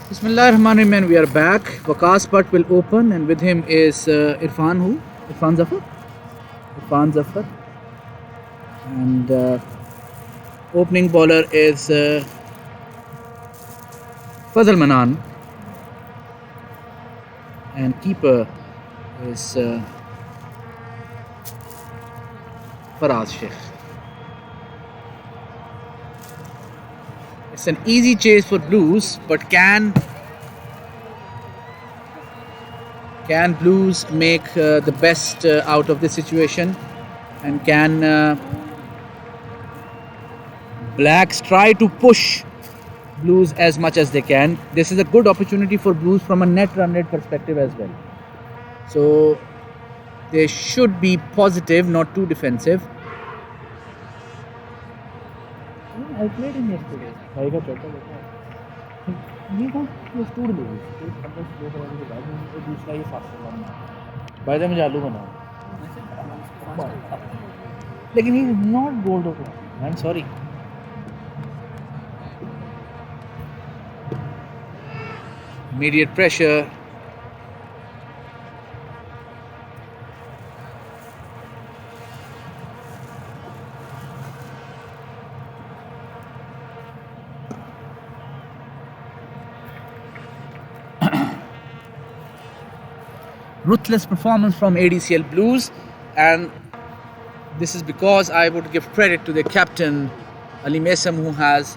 Bismillahirrahmanirrahim, and we are back. Waqas Butt will open, and with him is Irfan who? Irfan Zafar? Irfan Zafar. And opening bowler is Fazal Manan. And keeper is Faraz Sheikh. It's an easy chase for Blues, but can Blues make the best out of this situation? And can Blacks try to push Blues as much as they can? This is a good opportunity for Blues from a net run rate perspective as well. So they should be positive, not too defensive. I played him yesterday. भाई का चौथा देखा ये कौन plus टूट ले गई एक अंदर स्लो कराने के बाद में दूसरा ये फास्ट करना भाई तो मुझे आलू बनाओ लेकिन he is not bold of I'm sorry. Immediate pressure. Ruthless performance from ADCL Blues, and this is because I would give credit to the captain Ali Mesam, who has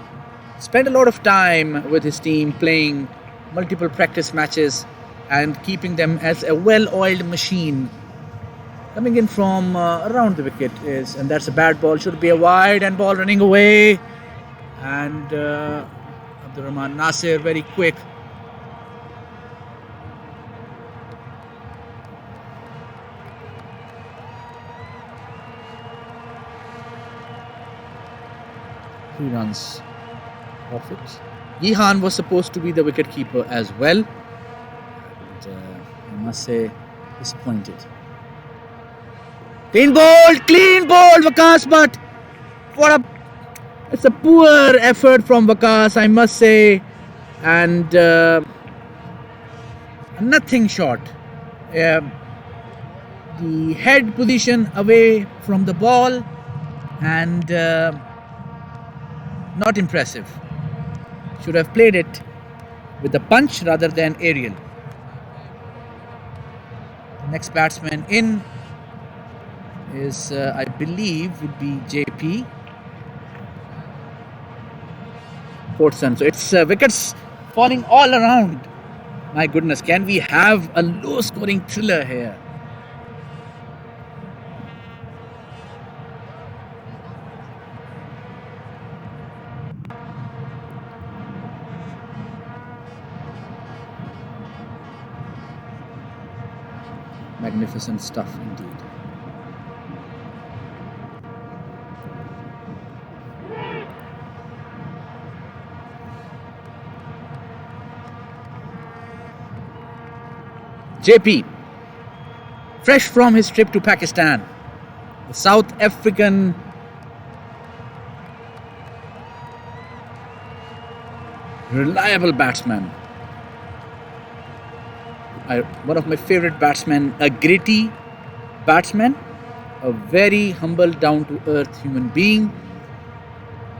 spent a lot of time with his team playing multiple practice matches and keeping them as a well-oiled machine. Coming in from around the wicket is, and that's a bad ball, should be a wide, and ball running away, and Abdurrahman Nasir very quick. Runs off it. Yihan was supposed to be the wicket keeper as well, and I must say disappointed. Clean ball, Waqas Butt. It's a poor effort from Waqas, I must say, and nothing short. The head position away from the ball, and not impressive. Should have played it with the punch rather than aerial. The next batsman in is, I believe, would be JP Portson. So it's wickets falling all around. My goodness, can we have a low-scoring thriller here? Magnificent stuff indeed. JP, fresh from his trip to Pakistan, the South African reliable batsman. One of my favorite batsmen, a gritty batsman, a very humble, down-to-earth human being,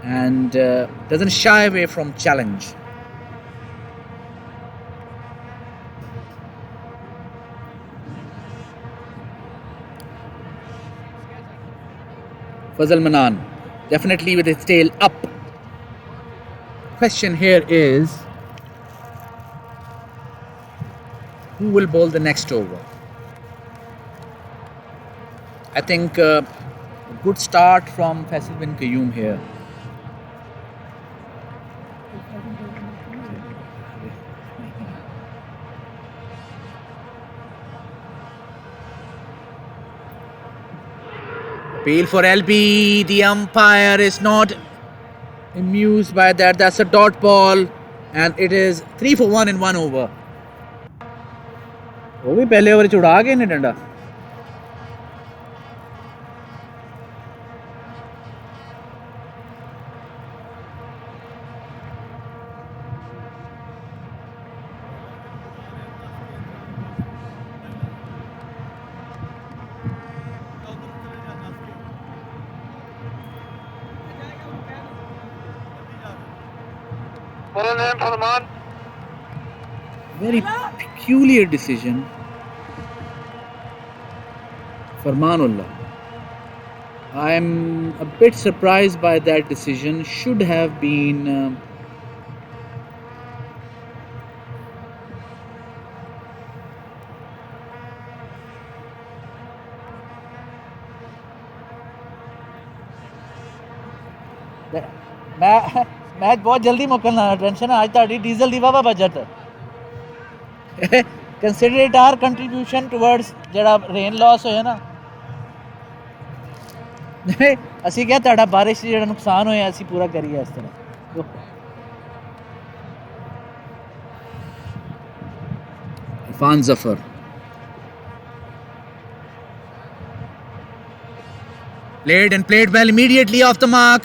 and doesn't shy away from challenge. Fazal Manan, definitely with his tail up. Question here is, who will bowl the next over? I think a good start from Faisal bin Qayyum here. Appeal for LB. The umpire is not amused by that. That's a dot ball, and it is 3 for 1 in 1 over. वो भी पहले over उड़ा गए ने डंडा Full name for the man. Very peculiar decision. Farmanullah. I'm a bit surprised by that decision. Should have been. Match बहुत जल्दी मुकलना टेंशन आज ताड़ी डीजल दी वावा budget consider it our contribution towards जेड़ा रेन लॉस होया ना ਅਸੀਂ ਕਿਹਾ ਤੁਹਾਡਾ ਬਾਰਿਸ਼ ਜਿਹੜਾ ਨੁਕਸਾਨ ਹੋਇਆ ਅਸੀਂ ਪੂਰਾ ਕਰੀਏ ਇਸ ਤਰ੍ਹਾਂ Irfan Zafar played and played well immediately off the mark.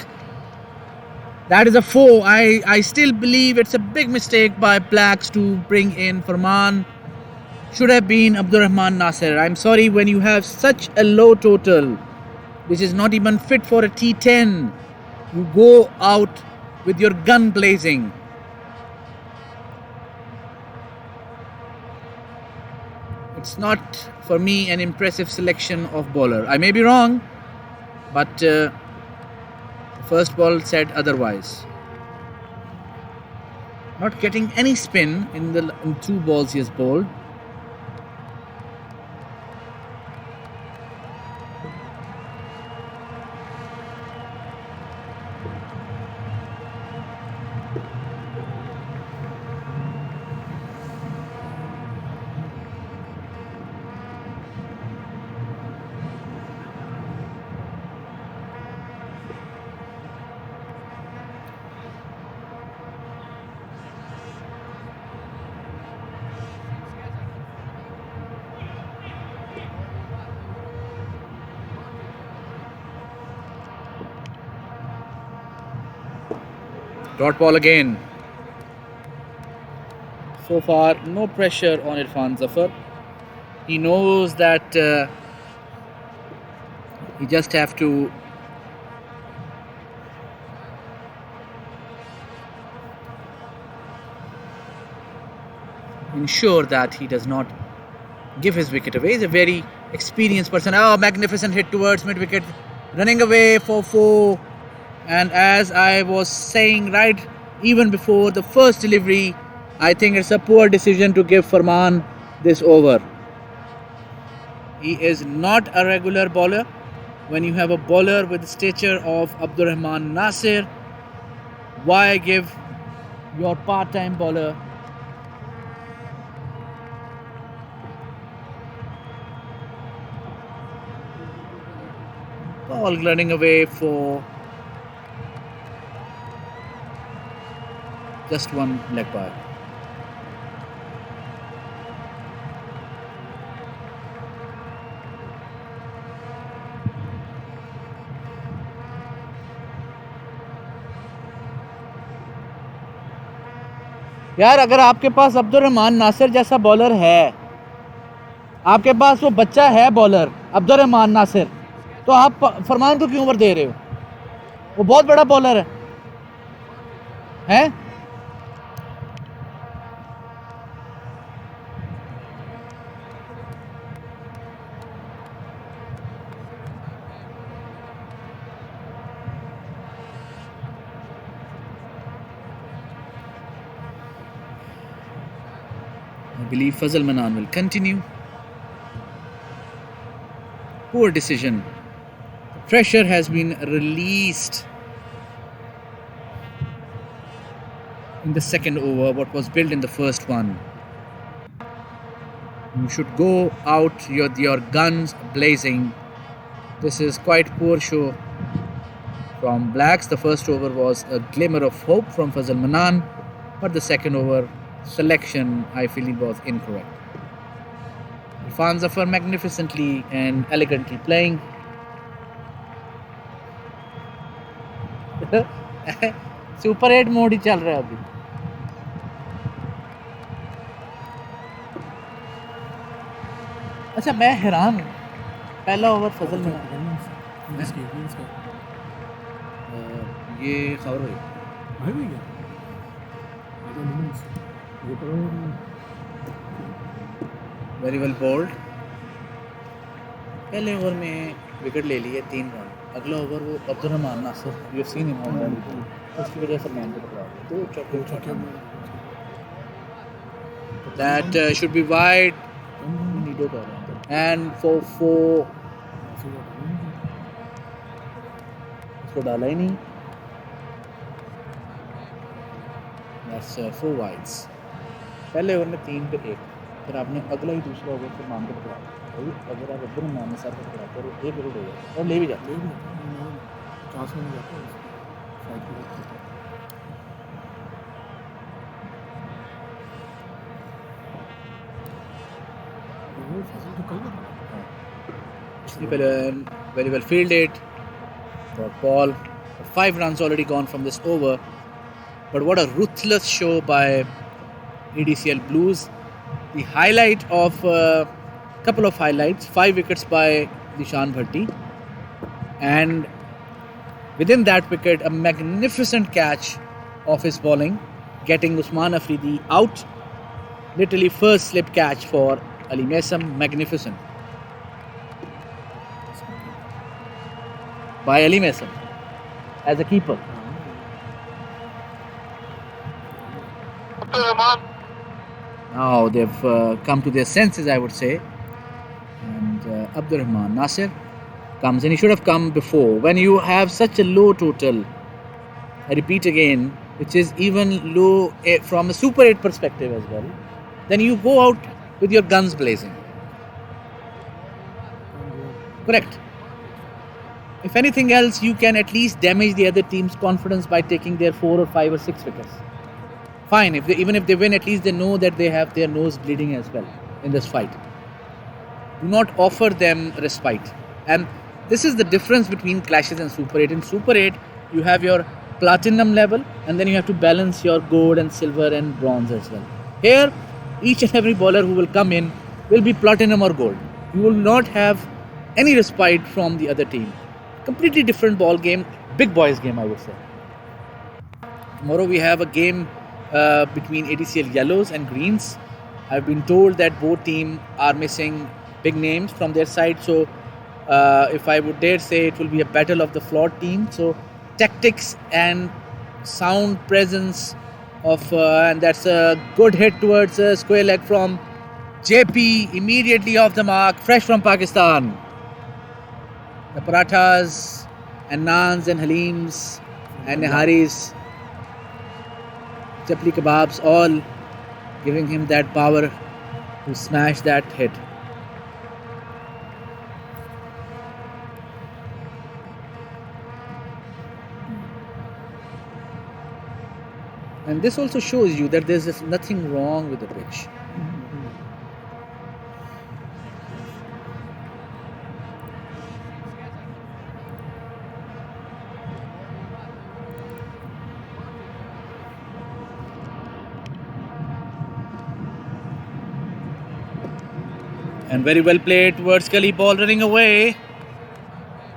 That is a four. I still believe it's a big mistake by Blacks to bring in Farman. Should have been Abdurrahman Nasir. I'm sorry, when you have such a low total, which is not even fit for a T10, you go out with your gun blazing. It's not, for me, an impressive selection of bowler. I may be wrong, but first ball said otherwise. Not getting any spin in two balls he has bowled. Dot ball again. So far, no pressure on Irfan Zafar. He knows that he just have to ensure that he does not give his wicket away. He's a very experienced person. Oh, magnificent hit towards mid wicket, running away for four. And as I was saying right even before the first delivery, I think it's a poor decision to give Farman this over. He is not a regular bowler. When you have a bowler with the stature of Abdurrahman Nasir, why give your part-time bowler ball running away for just one leg by. यार अगर आपके पास Abdurrahman Nasir जैसा bowler है, आपके पास वो बच्चा है bowler Abdurrahman Nasir, तो आप फरमान को क्यों ओवर दे रहे हो? वो बहुत बड़ा बॉलर है? I believe Fazal Manan will continue. Poor decision. The pressure has been released in the second over, what was built in the first one. You should go out with your guns blazing. This is quite poor show from Blacks. The first over was a glimmer of hope from Fazal Manan, but the second over selection, I feel it was incorrect. Irfan Zafar magnificently and elegantly playing. Super 8 mode ही चल रहा है अभी. अच्छा मैं हैरान हूँ, पहला ओवर फजल में ये खबर हुई वेरी वेल बोल्ड. पहले ओवर में विकेट ले लिए 3 रन. अगला ओवर वो Abdurrahman Nasir, you have seen him already, उसकी वजह से मैन को पकड़ा. 2 चौके. That should be wide. And for 4. उसको डाला ही नहीं. That's 4 wides. पहले ओवर में 3 पे 1. फिर आपने अगला ही दूसरा ओवर फिर मान के पकड़ा. अगर आप अब्दुर्रहमान ने साथ में पकड़ाते हो 1 विकेट हो गया और ले भी जाते. चांस में नहीं जाता. Very well fielded. Ball. 5 runs already gone from this over. But what a ruthless show by ADCL Blues. The highlight of couple of highlights. 5 wickets by Dishan Bhatti. And within that wicket, a magnificent catch of his bowling, getting Usman Afridi out. Literally first slip catch for Ali Mesam. Magnificent. By Ali Mesam as a keeper. Now they've come to their senses, I would say. And Abdurrahman Nasir comes, and he should have come before. When you have such a low total, I repeat again, which is even low from a Super 8 perspective as well, then you go out with your guns blazing. Correct. If anything else, you can at least damage the other team's confidence by taking their 4 or 5 or 6 wickets. Fine, even if they win, at least they know that they have their nose bleeding as well in this fight. Do not offer them respite. And this is the difference between clashes and Super 8. In Super 8, you have your platinum level, and then you have to balance your gold and silver and bronze as well. Here, each and every bowler who will come in will be platinum or gold. You will not have any respite from the other team. Completely different ball game, big boys game, I would say. Tomorrow we have a game between ADCL yellows and greens. I've been told that both teams are missing big names from their side, so if I would dare say, it will be a battle of the flawed team. So tactics and sound presence of and that's a good hit towards a square leg from JP, immediately off the mark, fresh from Pakistan. The parathas and naans and haleems and niharis, chapli kebabs, all giving him that power to smash that hit. And this also shows you that there's nothing wrong with the pitch. And very well played towards Kelly, ball running away.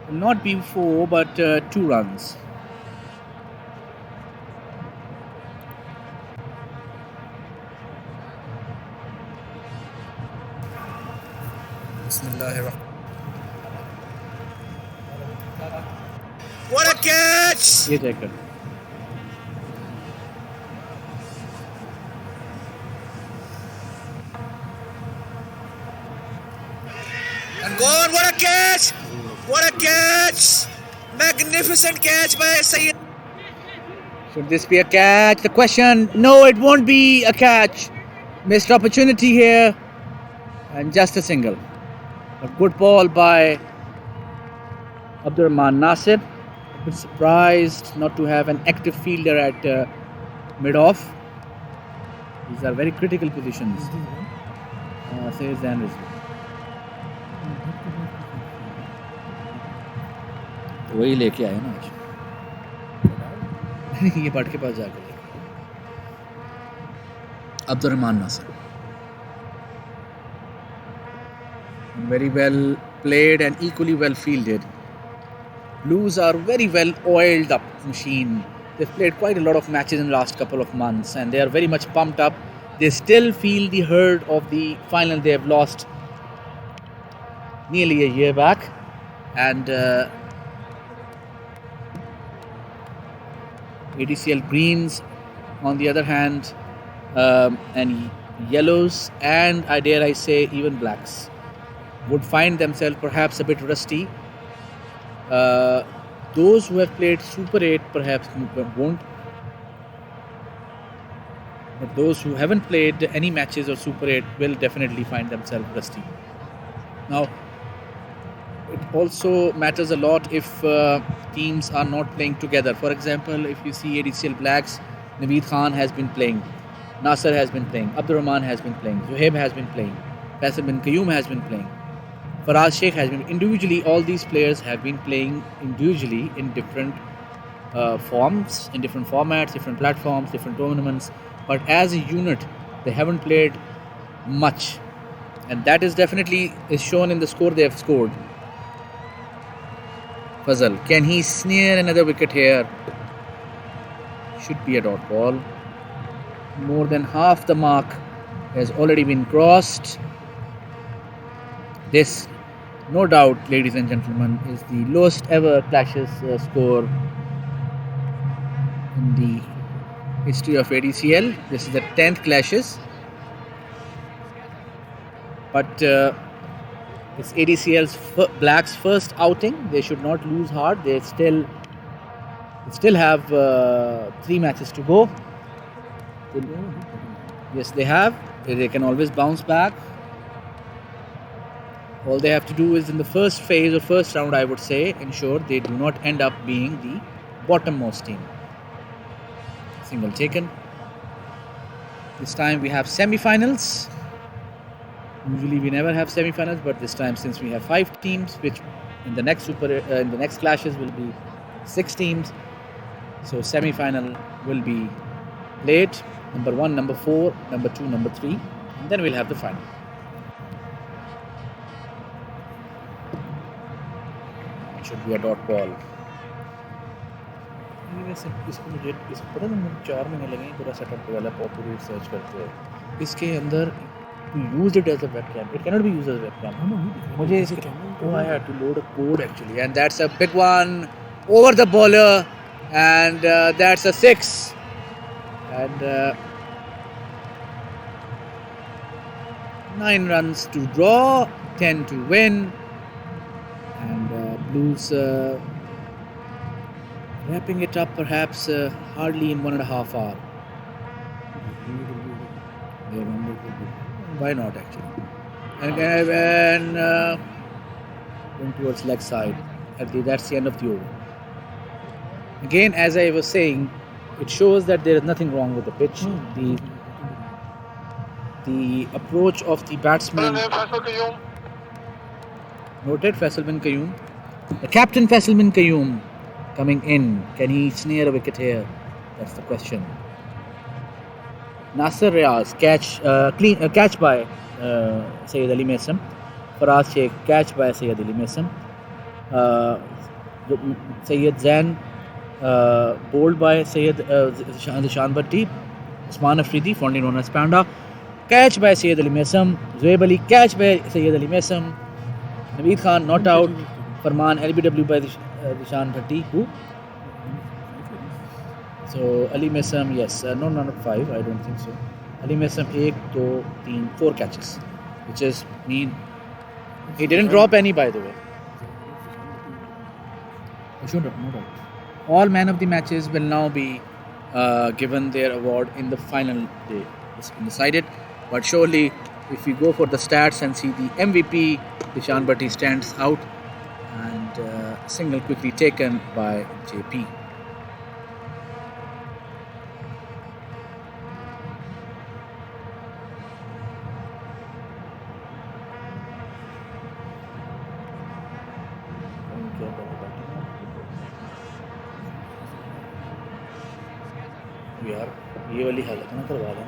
Will not be 4 but 2 runs. What a catch! Ye check kar. And gone, what a catch! What a catch! Magnificent catch by Sayyid. Should this be a catch? The question, no, it won't be a catch. Missed opportunity here. And just a single. A good ball by Abdurrahman Nasir. A bit surprised not to have an active fielder at mid-off. These are very critical positions. Says and वही लेके आए ना आज. ये but के पास जाकर Abdurrahman Nasir. Very well played and equally well fielded. Blues are very well oiled up machine. They've played quite a lot of matches in the last couple of months and they are very much pumped up. They still feel the hurt of the final they have lost nearly a year back, and ADCL greens, on the other hand, and yellows, and I dare I say even blacks, would find themselves perhaps a bit rusty. Those who have played Super 8 perhaps won't, but those who haven't played any matches of Super 8 will definitely find themselves rusty. Now, it also matters a lot if teams are not playing together. For example, if you see ADCL Blacks, Naveed Khan has been playing, Nasser has been playing, Abdurrahman has been playing, Zohaib has been playing, Faisal bin Qayyum has been playing, Faraz Sheikh has been. Individually, all these players have been playing individually in different forms, in different formats, different platforms, different tournaments. But as a unit, they haven't played much, and that is definitely is shown in the score they have scored. Fazal, can he snare another wicket here? Should be a dot ball. More than half the mark has already been crossed. This, no doubt, ladies and gentlemen, is the lowest ever clashes score in the history of ADCL. This is the 10th clashes. But it's ADCL's Blacks' first outing. They should not lose heart. They still have 3 matches to go. Yes, they have. They can always bounce back. All they have to do is in the first phase or first round, I would say, ensure they do not end up being the bottommost team. Single taken. This time we have semi-finals. Usually we never have semi-finals, but this time, since we have 5 teams, which in the next clashes will be 6 teams, so semi-final will be played. Number 1, number 4, number 2, number 3, and then we'll have the final. It should be a dot ball. इसको मुझे पता है मुझे 4 महीने लगे पूरा setup develop और पूरी रिसर्च करते हुए. इसके अंदर to use it as a webcam. It cannot be used as a webcam. मुझे I had to load a code actually, and that's a big one over the bowler, and that's a 6. And 9 runs to draw, 10 to win, and Blues wrapping it up perhaps hardly in 1.5 hours. Why not actually? And going towards leg side. That's the end of the over. Again, as I was saying, it shows that there is nothing wrong with the pitch. The approach of the batsman. Noted, Faisal bin Qayyum. The captain, Faisal bin Qayyum, coming in. Can he snare a wicket here? That's the question. Nasser Riaz, catch by Sayyid Ali Mesam. Faraz Sheikh, catch by Sayyid Ali Mesam. Sayyid Zain, bowled by Sayyid Zishan Bhatti. Usman Afridi, fondly known as Panda, catch by Sayyid Ali Mesam. Zohaib Ali, catch by Sayyid Ali Mesam. Naveed Khan, not out. Farman, LBW by Zishan Bhatti. Who? So Ali Mesam, yes, no, not 5, I don't think so. Ali Mesam 1, 2, 3, 4 catches, which is mean. He didn't drop any, by the way. All man of the matches will now be given their award in the final day. It's been decided, but surely if we go for the stats and see the MVP, Zishan Bhatti stands out, and single quickly taken by JP. यार ये वाली हालत ना करवा लें.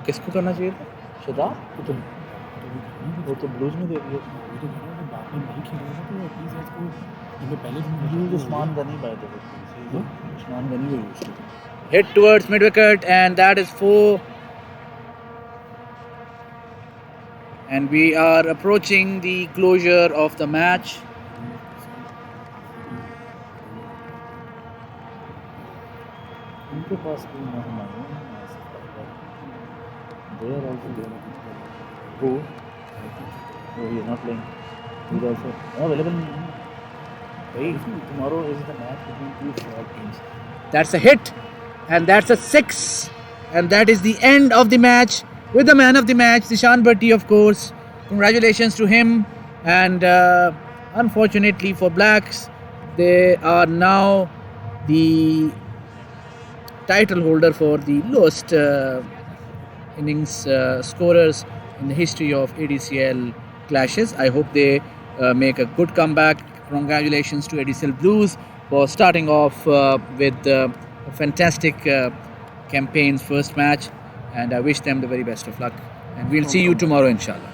किसको करना चाहिए था? शदाब? वो तो ब्लूज में दे दिया। Usman Ghani, by the way. Usman Ghani will use it. Hit towards mid wicket, and that is 4. And we are approaching the closure of the match. उनके पास भी नहीं है, they are also there. Who? Oh, he is not playing. He is also available. Tomorrow is the match between two short teams. That's a hit, and that's a 6, and that is the end of the match with the man of the match, Dishan Bhatti, of course. Congratulations to him, and unfortunately for Blacks, they are now the title holder for the lowest innings scorers in the history of ADCL clashes. I hope they make a good comeback. Congratulations to ADCL Blues for starting off with a fantastic campaign's first match, and I wish them the very best of luck. And we'll see you tomorrow, inshallah.